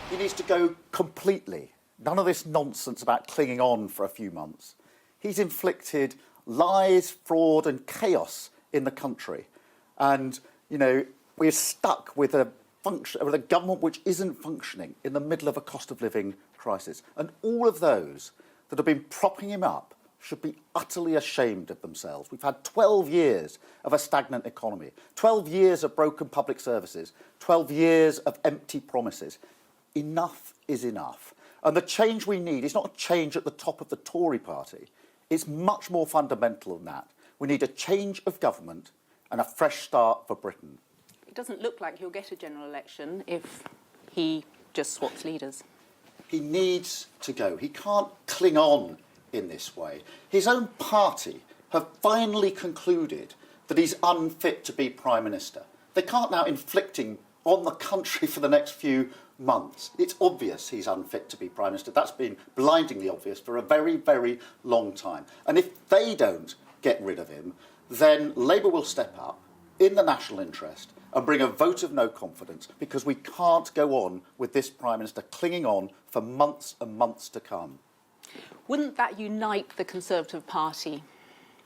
He needs to go completely. None of this nonsense about clinging on for a few months. He's inflicted lies, fraud and chaos in the country. And, you know, we're stuck with a government which isn't functioning in the middle of a cost of living crisis. And all of those that have been propping him up should be utterly ashamed of themselves. We've had 12 years of a stagnant economy, 12 years of broken public services, 12 years of empty promises. Enough is enough. And the change we need is not a change at the top of the Tory party. It's much more fundamental than that. We need a change of government and a fresh start for Britain. It doesn't look like he'll get a general election if he just swaps leaders. He needs to go. He can't cling on in this way. His own party have finally concluded that he's unfit to be Prime Minister. They can't now inflict him on the country for the next few months. It's obvious he's unfit to be Prime Minister. That's been blindingly obvious for a very, very long time. And if they don't get rid of him, then Labour will step up in the national interest and bring a vote of no confidence, because we can't go on with this Prime Minister clinging on for months and months to come. Wouldn't that unite the Conservative Party?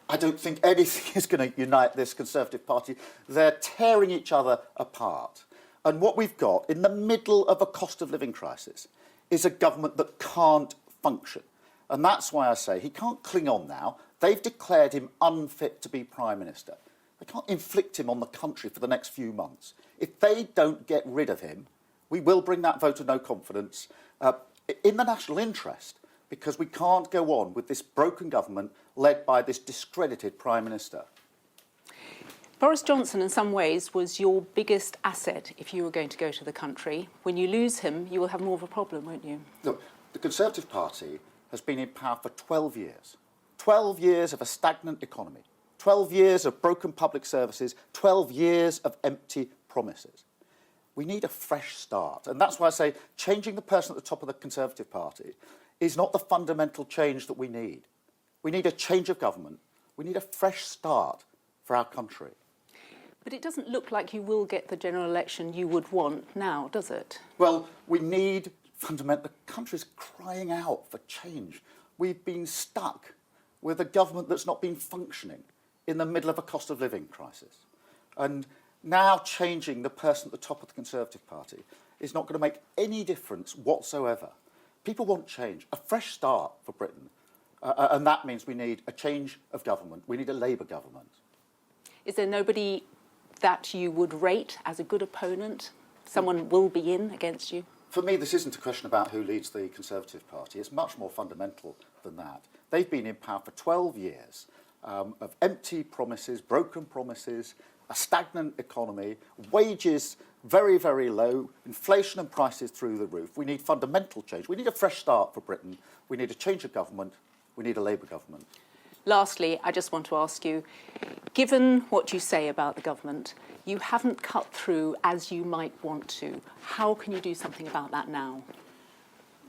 I don't think anything is going to unite this Conservative Party. They're tearing each other apart. And what we've got in the middle of a cost of living crisis is a government that can't function. And that's why I say he can't cling on now. They've declared him unfit to be Prime Minister. They can't inflict him on the country for the next few months. If they don't get rid of him, we will bring that vote of no confidence in the national interest, because we can't go on with this broken government led by this discredited Prime Minister. Boris Johnson, in some ways, was your biggest asset if you were going to go to the country. When you lose him, you will have more of a problem, won't you? Look, the Conservative Party has been in power for 12 years. 12 years of a stagnant economy. 12 years of broken public services. 12 years of empty promises. We need a fresh start. And that's why I say changing the person at the top of the Conservative Party is not the fundamental change that we need. We need a change of government. We need a fresh start for our country. But it doesn't look like you will get the general election you would want now, does it? Well, we need fundamental... The country's crying out for change. We've been stuck with a government that's not been functioning in the middle of a cost of living crisis. And now changing the person at the top of the Conservative Party is not going to make any difference whatsoever. People want change, a fresh start for Britain. And that means we need a change of government. We need a Labour government. Is there nobody that you would rate as a good opponent? Someone will be in against you? For me, this isn't a question about who leads the Conservative Party. It's much more fundamental than that. They've been in power for 12 years of empty promises, broken promises, a stagnant economy, wages very, very low, inflation and prices through the roof. We need fundamental change. We need a fresh start for Britain. We need a change of government. We need a Labour government. Lastly, I just want to ask you, given what you say about the government, you haven't cut through as you might want to. How can you do something about that now?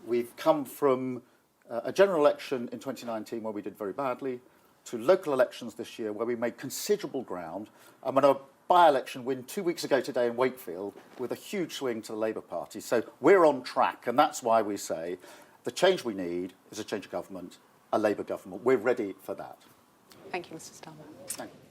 We've come from a general election in 2019 where we did very badly, to local elections this year where we made considerable ground, and a by-election win 2 weeks ago today in Wakefield with a huge swing to the Labour Party. So we're on track, and that's why we say the change we need is a change of government, a Labour government. We're ready for that. Thank you, Mr. Starmer. Thank you.